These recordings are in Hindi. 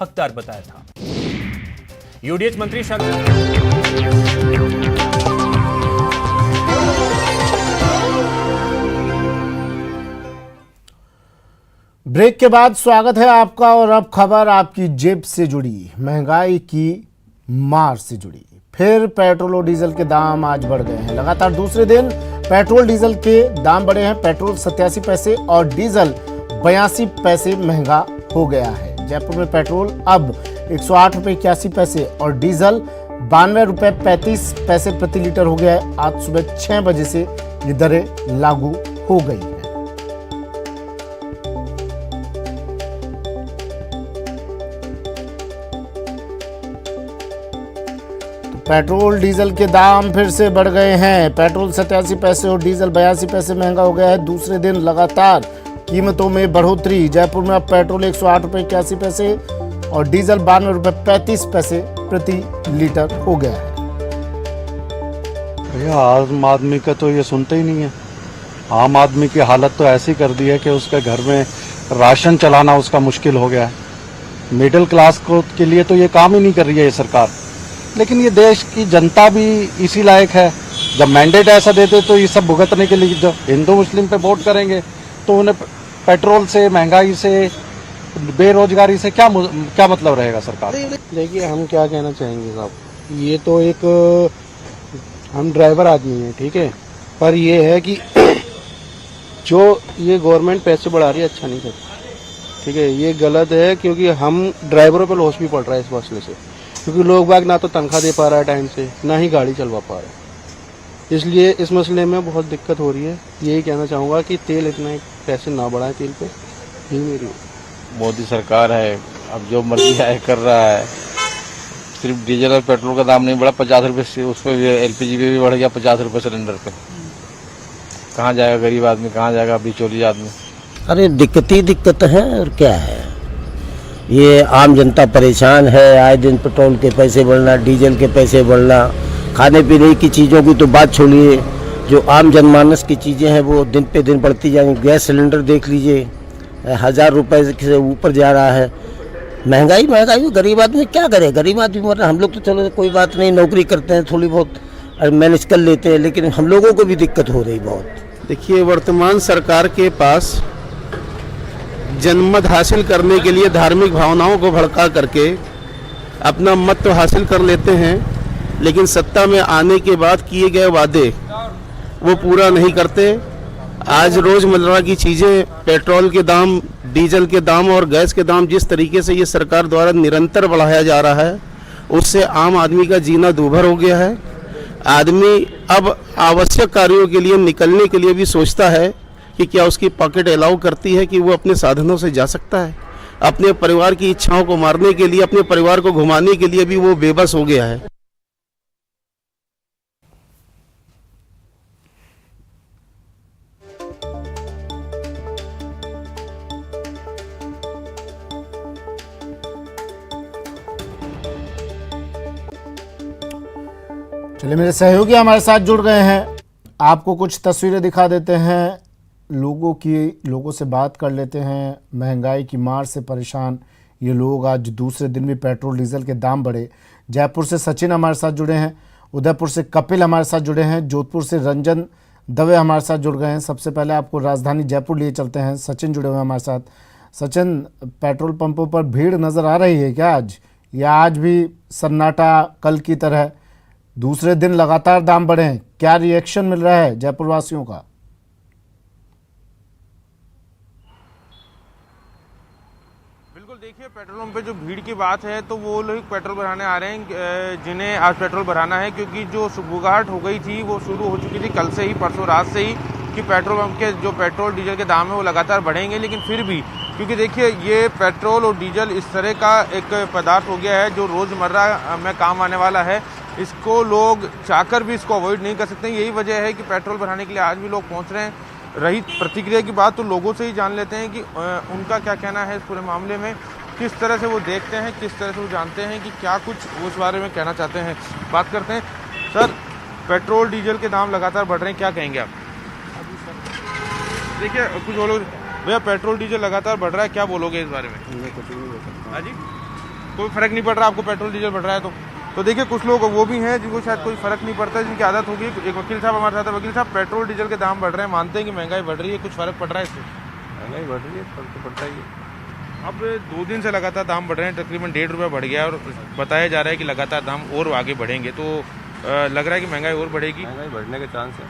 अख्तर बताया था। यूडीएच मंत्री ब्रेक के बाद स्वागत है आपका और अब खबर आपकी जेब से जुड़ी, महंगाई की मार से जुड़ी। फिर पेट्रोल और डीजल के दाम आज बढ़ गए हैं। लगातार दूसरे दिन पेट्रोल डीजल के दाम बढ़े हैं। पेट्रोल 87 पैसे और डीजल 82 पैसे महंगा हो गया है। जयपुर में पेट्रोल अब 108 रुपये 81 पैसे और डीजल 92 रुपये 35 पैसे प्रति लीटर हो गया है। आज सुबह 6 बजे से ये दरें लागू हो गई हैं। पेट्रोल डीजल के दाम फिर से बढ़ गए हैं। पेट्रोल 87 पैसे और डीजल 82 पैसे महंगा हो गया है। दूसरे दिन लगातार कीमतों में बढ़ोतरी। जयपुर में अब पेट्रोल 108 रुपये 81 पैसे और डीजल 92 रुपये 35 पैसे प्रति लीटर हो गया है। भैया आम आदमी का तो ये सुनते ही नहीं है। आम आदमी की हालत तो ऐसी कर दी है कि उसके घर में राशन चलाना उसका मुश्किल हो गया है। मिडिल क्लास को के लिए तो ये काम ही नहीं कर रही है ये सरकार। लेकिन ये देश की जनता भी इसी लायक है। जब मैंडेट ऐसा देते तो ये सब भुगतने के लिए जब हिंदू मुस्लिम पे वोट करेंगे तो उन्हें पेट्रोल से, महंगाई से, बेरोजगारी से क्या मतलब रहेगा सरकार। देखिए हम क्या कहना चाहेंगे साहब, ये तो एक हम ड्राइवर आदमी हैं, ठीक है, पर ये है कि जो ये गवर्नमेंट पैसे बढ़ा रही है अच्छा नहीं करती, ठीक है, ये गलत है। क्योंकि हम ड्राइवरों पर लॉस भी पड़ रहा है इस मसले से, क्योंकि लोग बाग ना तो तनख्वाह दे पा रहा है टाइम से, ना ही गाड़ी चलवा पा रहा है। इसलिए इस मसले में बहुत दिक्कत हो रही है। यही कहना चाहूँगा कि तेल इतना पैसे ना बढ़ाएं तेल पे, यही मेरी। मोदी सरकार है, अब जो मर्जी है कर रहा है। सिर्फ डीजल और पेट्रोल का दाम नहीं बढ़ा, 50 रुपये से उस पर एलपीजी पे भी बढ़ गया, 50 रुपये सिलेंडर पे। कहाँ जाएगा गरीब आदमी, कहाँ जाएगा बिचौलिया आदमी। अरे दिक्कत ही दिक्कत है और क्या है। ये आम जनता परेशान है। आए दिन पेट्रोल के पैसे बढ़ना, डीजल के पैसे बढ़ना, खाने पीने की चीज़ों की तो बात छोड़िए, जो आम जनमानस की चीज़ें हैं वो दिन पे दिन बढ़ती जाएंगी। गैस सिलेंडर देख लीजिए, 1000 रुपये से ऊपर जा रहा है। महंगाई गरीब आदमी क्या करे। गरीब आदमी मर रहा। हम लोग तो चलो कोई बात नहीं, नौकरी करते हैं, थोड़ी बहुत मैनेज कर लेते हैं, लेकिन हम लोगों को भी दिक्कत हो रही बहुत। देखिए वर्तमान सरकार के पास जनमत हासिल करने के लिए धार्मिक भावनाओं को भड़का करके अपना मत तो हासिल कर लेते हैं, लेकिन सत्ता में आने के बाद किए गए वादे वो पूरा नहीं करते। आज रोज़मर्रा की चीज़ें, पेट्रोल के दाम, डीजल के दाम और गैस के दाम जिस तरीके से ये सरकार द्वारा निरंतर बढ़ाया जा रहा है, उससे आम आदमी का जीना दूभर हो गया है। आदमी अब आवश्यक कार्यों के लिए निकलने के लिए भी सोचता है कि क्या उसकी पॉकेट अलाउ करती है कि वो अपने साधनों से जा सकता है। अपने परिवार की इच्छाओं को मारने के लिए, अपने परिवार को घुमाने के लिए भी वो बेबस हो गया है। चलिए मेरे सहयोगी हमारे साथ जुड़ गए हैं, आपको कुछ तस्वीरें दिखा देते हैं, लोगों से बात कर लेते हैं। महंगाई की मार से परेशान ये लोग। आज दूसरे दिन भी पेट्रोल डीजल के दाम बढ़े। जयपुर से सचिन हमारे साथ जुड़े हैं, उदयपुर से कपिल हमारे साथ जुड़े हैं, जोधपुर से रंजन दवे हमारे साथ जुड़ गए हैं। सबसे पहले आपको राजधानी जयपुर लिए चलते हैं, सचिन जुड़े हुए हैं हमारे साथ। सचिन, पेट्रोल पंपों पर भीड़ नज़र आ रही है क्या आज, या आज भी सन्नाटा कल की तरह? दूसरे दिन लगातार दाम बढ़े हैं, क्या रिएक्शन मिल रहा है जयपुर वासियों का? बिल्कुल, देखिए पेट्रोल पंप पे जो भीड़ की बात है तो वो लोग पेट्रोल भराने आ रहे हैं जिन्हें आज पेट्रोल भराना है, क्योंकि जो सुबुगाहट हो गई थी वो शुरू हो चुकी थी कल से ही, परसों रात से ही, कि पेट्रोल पंप के जो पेट्रोल डीजल के दाम है वो लगातार बढ़ेंगे। लेकिन फिर भी, क्योंकि देखिए ये पेट्रोल और डीजल इस तरह का एक पदार्थ हो गया है जो रोज़मर्रा में काम आने वाला है, इसको लोग चाहकर भी इसको अवॉइड नहीं कर सकते। यही वजह है कि पेट्रोल भराने के लिए आज भी लोग पहुंच रहे हैं। रही प्रतिक्रिया की बात तो लोगों से ही जान लेते हैं कि उनका क्या कहना है इस पूरे मामले में, किस तरह से वो देखते हैं, किस तरह से वो जानते हैं कि क्या कुछ वो इस बारे में कहना चाहते हैं। बात करते हैं। सर, पेट्रोल डीजल के दाम लगातार बढ़ रहे हैं, क्या कहेंगे आप? देखिए कुछ बोलोगे भैया, पेट्रोल डीजल लगातार बढ़ रहा है, क्या बोलोगे इस बारे में? मैं कुछ नहीं बोल सकता। हाँ जी, कोई फर्क नहीं पड़ रहा आपको, पेट्रोल डीजल बढ़ रहा है तो देखिए कुछ लोग वो भी हैं जिनको शायद कोई फर्क नहीं पड़ता, जिनकी आदत होगी। एक वकील साहब हमारे साथ है। वकील साहब, पेट्रोल डीजल के दाम बढ़ रहे हैं, मानते हैं कि महंगाई बढ़ रही है, कुछ फर्क पड़ रहा है इससे? महंगाई बढ़ रही है, फर्क तो पड़ता ही है। अब 2 दिन से लगातार दाम बढ़ रहे हैं, तकरीबन 1.5 रुपये बढ़ गया और बताया जा रहा है कि लगातार दाम और आगे बढ़ेंगे, तो लग रहा है कि महंगाई और बढ़ेगी। महंगाई बढ़ने के चांस है।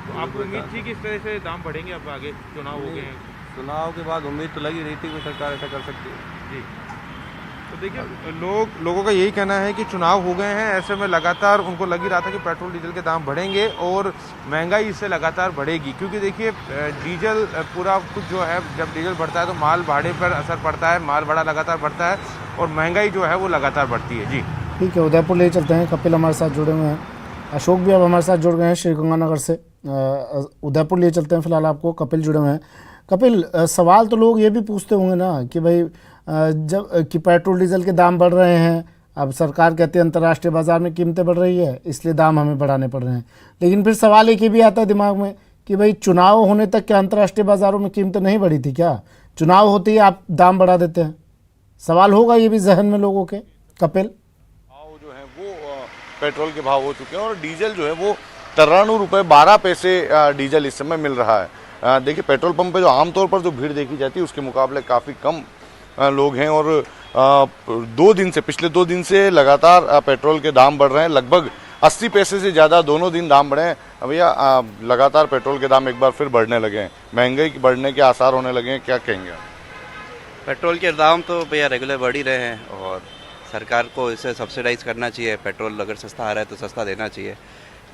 तो आपको उम्मीद थी कि इस तरह से दाम बढ़ेंगे? अब आगे चुनाव हो गए हैं, चुनाव के बाद उम्मीद तो लगी रही थी कि सरकार ऐसा कर सकती है जी। तो देखिए लोगों का यही कहना है कि चुनाव हो गए हैं, ऐसे में लगातार उनको लग ही रहा था कि पेट्रोल डीजल के दाम बढ़ेंगे और महंगाई इससे लगातार बढ़ेगी, क्योंकि देखिए डीजल पूरा कुछ जो है, जब डीजल बढ़ता है तो माल भाड़े पर असर पड़ता है, माल भाड़ा लगातार बढ़ता है और महंगाई जो है वो लगातार बढ़ती है। जी ठीक है, उदयपुर ले चलते हैं। कपिल हमारे साथ जुड़े हुए हैं, अशोक भी अब हमारे साथ जुड़ गए हैं श्रीगंगानगर से। उदयपुर ले चलते हैं फिलहाल आपको, कपिल जुड़े हुए हैं। कपिल, सवाल तो लोग ये भी पूछते होंगे ना कि भाई जब कि पेट्रोल डीजल के दाम बढ़ रहे हैं, अब सरकार कहती है अंतर्राष्ट्रीय बाजार में कीमतें बढ़ रही है इसलिए दाम हमें बढ़ाने पड़ रहे हैं, लेकिन फिर सवाल एक ये भी आता है दिमाग में कि भाई चुनाव होने तक क्या अंतर्राष्ट्रीय बाजारों में कीमतें नहीं बढ़ी थी क्या? चुनाव होते ही आप दाम बढ़ा देते हैं। सवाल होगा ये भी जहन में लोगों के। कपिल, भाव जो है वो पेट्रोल के भाव हो चुके हैं और डीजल जो है वो 93 रुपये 12 पैसे डीजल इस समय मिल रहा है। देखिए पेट्रोल पंप पे जो आमतौर पर जो भीड़ देखी जाती है उसके मुकाबले काफ़ी कम लोग हैं और पिछले 2 दिन से लगातार पेट्रोल के दाम बढ़ रहे हैं। लगभग 80 पैसे से ज़्यादा दोनों दिन दाम बढ़े हैं। भैया लगातार पेट्रोल के दाम एक बार फिर बढ़ने लगे हैं, महंगाई बढ़ने के आसार होने लगे हैं, क्या कहेंगे आप? पेट्रोल के दाम तो भैया रेगुलर बढ़ ही रहे हैं और सरकार को इसे सब्सिडाइज करना चाहिए। पेट्रोल अगर सस्ता आ रहा है तो सस्ता देना चाहिए।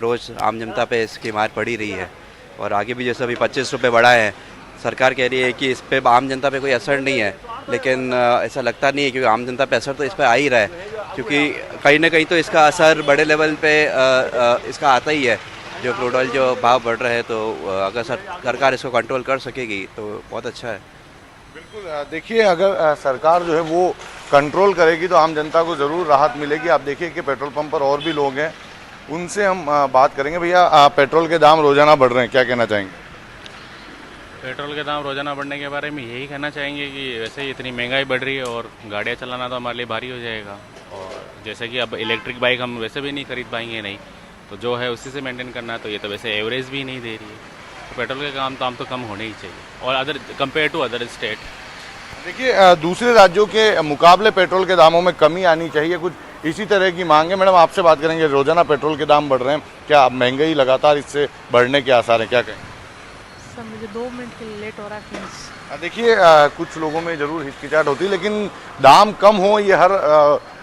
रोज़ आम जनता पे इसकी मार पड़ी रही है और आगे भी जैसे अभी 25 रुपये बढ़ाए हैं, सरकार कह रही है कि इस पे आम जनता पे कोई असर नहीं है, लेकिन ऐसा लगता नहीं है क्योंकि आम जनता पे असर तो इस पर आ ही रहा है, क्योंकि कहीं ना कहीं तो इसका असर बड़े लेवल पे इसका आता ही है। जो क्रूड ऑयल जो भाव बढ़ रहे हैं तो अगर सरकार इसको कंट्रोल कर सकेगी तो बहुत अच्छा है। बिल्कुल, देखिए अगर सरकार जो है वो कंट्रोल करेगी तो आम जनता को ज़रूर राहत मिलेगी। आप देखिए कि पेट्रोल पंप पर और भी लोग हैं, उनसे हम बात करेंगे। भैया पेट्रोल के दाम रोज़ाना बढ़ रहे हैं, क्या कहना चाहेंगे? पेट्रोल के दाम रोज़ाना बढ़ने के बारे में यही कहना चाहेंगे कि वैसे ही इतनी महंगाई बढ़ रही है और गाड़ियाँ चलाना तो हमारे लिए भारी हो जाएगा, और जैसे कि अब इलेक्ट्रिक बाइक हम वैसे भी नहीं खरीद पाएंगे, नहीं तो जो है उसी से मेंटेन करना है, तो ये तो वैसे एवरेज भी नहीं दे रही है, तो पेट्रोल के दाम तो कम होने ही चाहिए और other compare to other state. देखिए दूसरे राज्यों के मुकाबले पेट्रोल के दामों में कमी आनी चाहिए, कुछ इसी तरह की मांग है। मैडम आपसे बात करेंगे, रोजाना पेट्रोल के दाम बढ़ रहे हैं, क्या महंगाई लगातार इससे बढ़ने के आसार हैं, क्या कहेंगे? सर मुझे 2 मिनट के लिए लेट हो रहा है प्लीज़। देखिए कुछ लोगों में ज़रूर हिचकिचाहट होती है, लेकिन दाम कम हो ये हर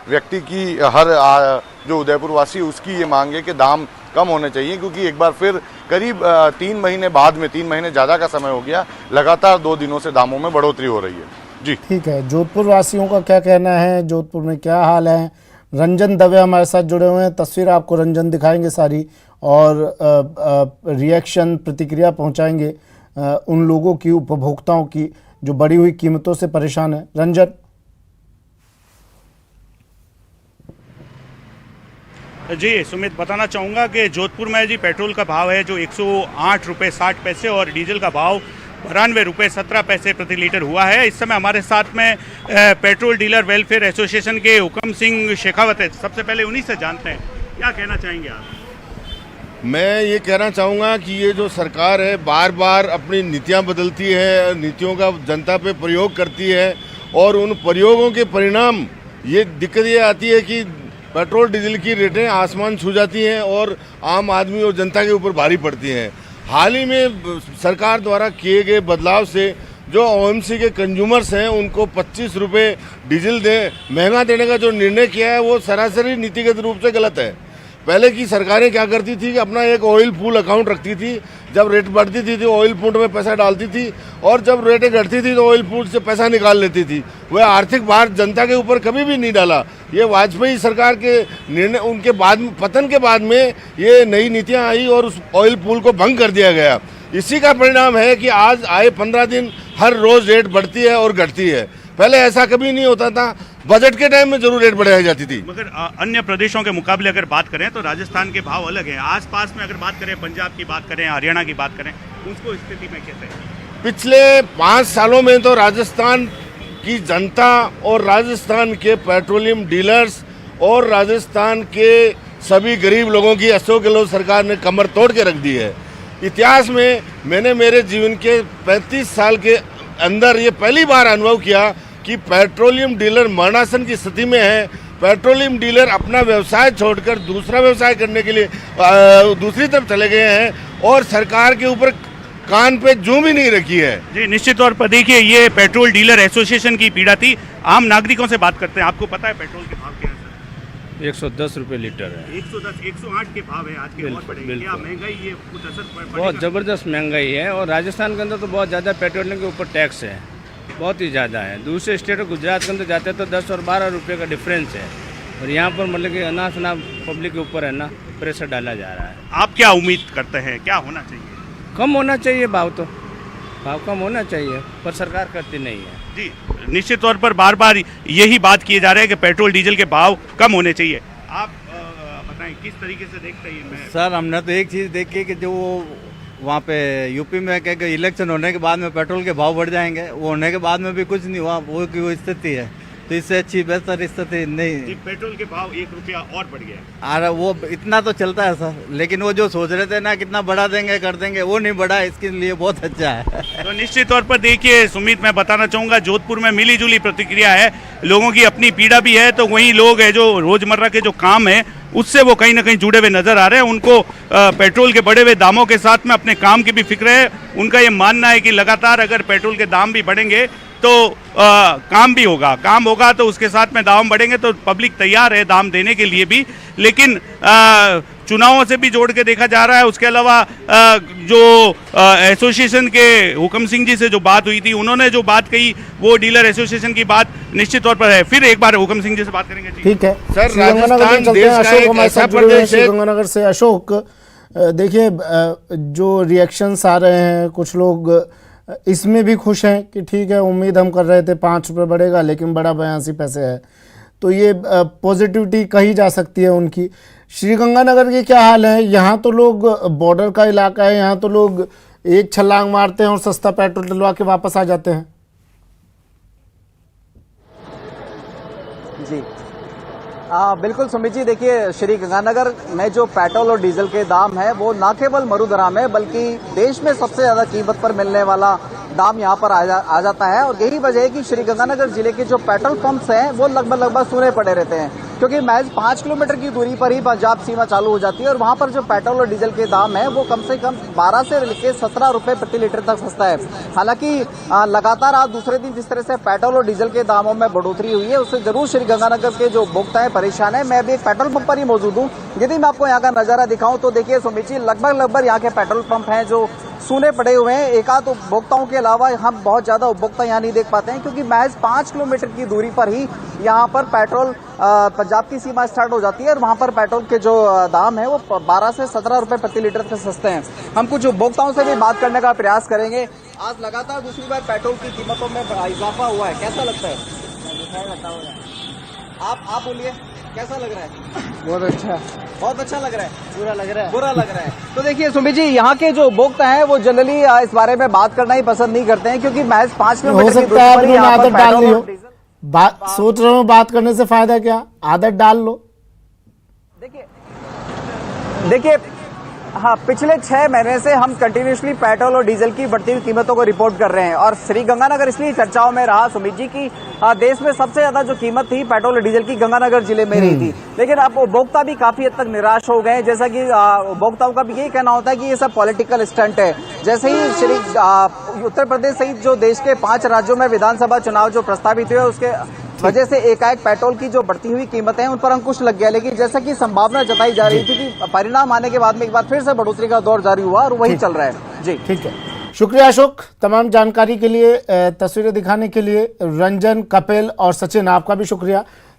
व्यक्ति की, हर जो उदयपुर वासी उसकी ये मांग है कि दाम कम होने चाहिए, क्योंकि एक बार फिर करीब 3 महीने बाद में, 3 महीने ज़्यादा का समय हो गया, लगातार 2 दिनों से दामों में बढ़ोतरी हो रही है। जी ठीक है, जोधपुर वासियों का क्या कहना है, जोधपुर में क्या हाल है? रंजन दवे हमारे साथ जुड़े हुए हैं, तस्वीर आपको रंजन दिखाएंगे सारी और रिएक्शन प्रतिक्रिया पहुंचाएंगे उन लोगों की, उपभोक्ताओं की जो बढ़ी हुई कीमतों से परेशान है। रंजन। जी सुमित, बताना चाहूँगा कि जोधपुर में जी पेट्रोल का भाव है जो 108 रुपये 60 पैसे और डीजल का भाव 92 रुपये 17 पैसे प्रति लीटर हुआ है। इस समय हमारे साथ में पेट्रोल डीलर वेलफेयर एसोसिएशन के हुक्म सिंह शेखावत है। सबसे पहले उन्हीं से जानते हैं, क्या कहना चाहेंगे आप? मैं ये कहना चाहूँगा कि ये जो सरकार है बार बार अपनी नीतियाँ बदलती है, नीतियों का जनता पे प्रयोग करती है और उन प्रयोगों के परिणाम ये दिक्कत ये आती है कि पेट्रोल डीजल की रेटें आसमान छू जाती हैं और आम आदमी और जनता के ऊपर भारी पड़ती हैं। हाल ही में सरकार द्वारा किए गए बदलाव से जो ओएमसी के कंज्यूमर्स हैं उनको 25 रुपये डीजल महंगा देने का जो निर्णय किया है वो सरासरी नीतिगत रूप से गलत है। पहले की सरकारें क्या करती थी कि अपना एक ऑयल पूल अकाउंट रखती थी, जब रेट बढ़ती थी तो ऑयल पूल में पैसा डालती थी और जब रेटें घटती थी तो ऑयल पूल से पैसा निकाल लेती थी। वह आर्थिक भार जनता के ऊपर कभी भी नहीं डाला। ये वाजपेयी सरकार के निर्णय, उनके बाद पतन के बाद में ये नई नीतियां आई और उस ऑयल पूल को भंग कर दिया गया। इसी का परिणाम है कि आज आए 15 दिन हर रोज रेट बढ़ती है और घटती है। पहले ऐसा कभी नहीं होता था, बजट के टाइम में जरूर रेट बढ़ाई जाती थी। मगर अन्य प्रदेशों के मुकाबले अगर बात करें तो राजस्थान के भाव अलग हैं। आसपास में अगर बात करें, पंजाब की बात करें, हरियाणा की बात करें, उसको स्थिति में कैसे है? पिछले 5 सालों में तो राजस्थान कि जनता और राजस्थान के पेट्रोलियम डीलर्स और राजस्थान के सभी गरीब लोगों की अशोक गहलोत सरकार ने कमर तोड़ के रख दी है। इतिहास में मैंने मेरे जीवन के 35 साल के अंदर ये पहली बार अनुभव किया कि पेट्रोलियम डीलर मरणासन की स्थिति में है। पेट्रोलियम डीलर अपना व्यवसाय छोड़कर दूसरा व्यवसाय करने के लिए दूसरी तरफ चले गए हैं और सरकार के ऊपर कान पे जूं भी नहीं रखी है। जी निश्चित तौर पर देखिए, ये पेट्रोल डीलर एसोसिएशन की पीड़ा थी। आम नागरिकों से बात करते हैं। आपको पता है पेट्रोल के भाव क्या है सर? 110 रुपये लीटर है। 110 108 के भाव है आज के। और बढ़ेंगे क्या महंगाई? ये कुछ असर पड़ेगा? बहुत ज़बरदस्त महंगाई है और राजस्थान के अंदर तो बहुत ज़्यादा पेट्रोल के ऊपर टैक्स है, बहुत ही ज़्यादा है। दूसरे स्टेट गुजरात के अंदर जाते हैं तो 10 और 12 रुपये का डिफरेंस है और यहाँ पर मतलब कि अनाज पब्लिक के ऊपर है ना प्रेशर डाला जा रहा है। आप क्या उम्मीद करते हैं, क्या होना चाहिए? कम होना चाहिए भाव, तो भाव कम होना चाहिए, पर सरकार करती नहीं है। जी निश्चित तौर पर बार बार यही बात किए जा रहे हैं कि पेट्रोल डीजल के भाव कम होने चाहिए। आप बताएं किस तरीके से देखते हैं? सर हमने तो एक चीज़ देखी कि जो वहाँ पे यूपी में क्या इलेक्शन होने के बाद में पेट्रोल के भाव बढ़ जाएंगे, वो होने के बाद में भी कुछ नहीं हुआ, वो की वो स्थिति है। तो इससे अच्छी बेहतर स्थिति नहीं। पेट्रोल के भाव 1 रुपया और बढ़ गया। अरे वो इतना तो चलता है सर, लेकिन वो जो सोच रहे थे ना कितना बढ़ा देंगे कर देंगे, वो नहीं बढ़ा, इसके लिए बहुत अच्छा है। तो निश्चित तौर पर देखिए सुमित, मैं बताना चाहूँगा जोधपुर में मिली जुली प्रतिक्रिया है। लोगों की अपनी पीड़ा भी है, तो वहीं लोग है जो रोजमर्रा के जो काम है उससे वो कहीं ना कहीं जुड़े हुए नजर आ रहे हैं। उनको पेट्रोल के बढ़े हुए दामों के साथ में अपने काम की भी फिक्र है। उनका ये मानना है कि लगातार अगर पेट्रोल के दाम भी बढ़ेंगे तो काम भी होगा, काम होगा तो उसके साथ में दाम बढ़ेंगे, तो पब्लिक तैयार है दाम देने के लिए भी। लेकिन चुनावों से भी जोड़ के देखा जा रहा है। उसके अलावा जो एसोसिएशन के हुकम सिंह जी से जो बात हुई थी, उन्होंने जो बात कही वो डीलर एसोसिएशन की बात निश्चित तौर पर है। फिर एक बार हुकम सिंह जी से बात करेंगे। ठीक है सर, श्रीगंगानगर राजस्थान चलते हैं। देश का अशोक एक हमारे ऐसा साथ जुड़े हुए हैं प्रदेश है। श्रीगंगानगर से। अशोक, देखिए जो रिएक्शंस आ रहे हैं, कुछ लोग इसमें भी खुश हैं कि ठीक है, उम्मीद हम कर रहे थे 5 रुपये बढ़ेगा लेकिन बड़ा 82 पैसे है, तो ये पॉजिटिविटी कही जा सकती है उनकी। श्रीगंगानगर के क्या हाल है? यहाँ तो लोग, बॉर्डर का इलाका है, यहाँ तो लोग एक छलांग मारते हैं और सस्ता पेट्रोल डलवा के वापस आ जाते हैं। जी बिल्कुल सुमित जी, देखिए श्रीगंगानगर में जो पेट्रोल और डीजल के दाम है वो न केवल मरुधराम है बल्कि देश में सबसे ज्यादा कीमत पर मिलने वाला दाम यहाँ पर आ जाता है। और यही वजह है कि श्रीगंगानगर जिले के जो पेट्रोल पंप्स हैं वो लगभग सूने पड़े रहते हैं, क्योंकि महज 5 किलोमीटर की दूरी पर ही पंजाब सीमा चालू हो जाती है और वहां पर जो पेट्रोल और डीजल के दाम है वो कम से कम 12 से लेकर 17 रुपए प्रति लीटर तक सस्ता है। हालांकि लगातार आज दूसरे दिन जिस तरह से पेट्रोल और डीजल के दामों में बढ़ोतरी हुई है उससे जरूर श्रीगंगानगर के जो उपभोक्ता है परेशान है। मैं अभी एक पेट्रोल पंप पर ही मौजूद हूँ। यदि मैं आपको यहाँ का नजारा दिखाऊं तो देखिए सुमित जी, लगभग यहाँ के पेट्रोल पंप हैं जो सूने पड़े हुए हैं। एकाध उपभोक्ताओं के अलावा हम बहुत ज्यादा उपभोक्ता यहाँ नहीं देख पाते हैं, क्योंकि महज 5 किलोमीटर की दूरी पर ही यहाँ पर पेट्रोल पंजाब की सीमा स्टार्ट हो जाती है और वहां पर पेट्रोल के जो दाम है वो 12 से 17 रुपए प्रति लीटर तक सस्ते हैं। हम कुछ उपभोक्ताओं से भी बात करने का प्रयास करेंगे। आज लगातार दूसरी बार पेट्रोल की कीमतों में इजाफा हुआ है, कैसा लगता है? आप बोलिए, कैसा लग रहा है? बहुत अच्छा, बहुत अच्छा लग रहा है। बुरा लग रहा है, बुरा लग रहा है। तो देखिए सुमित जी, यहाँ के जो उपभोक्ता हैं वो जनरली इस बारे में बात करना ही पसंद नहीं करते हैं, क्योंकि महज 5 किलोमीटर की दूरी पर ही यहाँ पर पेट्रोल और डीजल। सोच रहा हूँ बात करने से फायदा क्या, आदत डाल लो। देखिए हाँ, पिछले 6 महीने से हम कंटिन्यूसली पेट्रोल और डीजल की बढ़ती हुई कीमतों को रिपोर्ट कर रहे हैं और श्रीगंगानगर इसलिए चर्चाओं में रहा सुमित जी की देश में सबसे ज्यादा जो कीमत थी पेट्रोल और डीजल की गंगानगर जिले में रही थी। लेकिन अब उपभोक्ता भी काफी हद तक निराश हो गए, जैसा कि उपभोक्ताओं का भी यही कहना होता है कि ये सब पॉलिटिकल स्टंट है। जैसे ही उत्तर प्रदेश सहित जो देश के 5 राज्यों में विधानसभा चुनाव जो प्रस्तावित हुए उसके वजह से एकाएक पेट्रोल की जो बढ़ती हुई कीमतें हैं उन पर अंकुश लग गया। लेकिन जैसा कि संभावना जताई जा रही थी कि परिणाम आने के बाद में एक बार फिर से बढ़ोतरी का दौर जारी हुआ और वही चल रहा है। जी ठीक है, शुक्रिया अशोक, तमाम जानकारी के लिए, तस्वीरें दिखाने के लिए। रंजन, कपिल और सचिन, आपका भी शुक्रिया।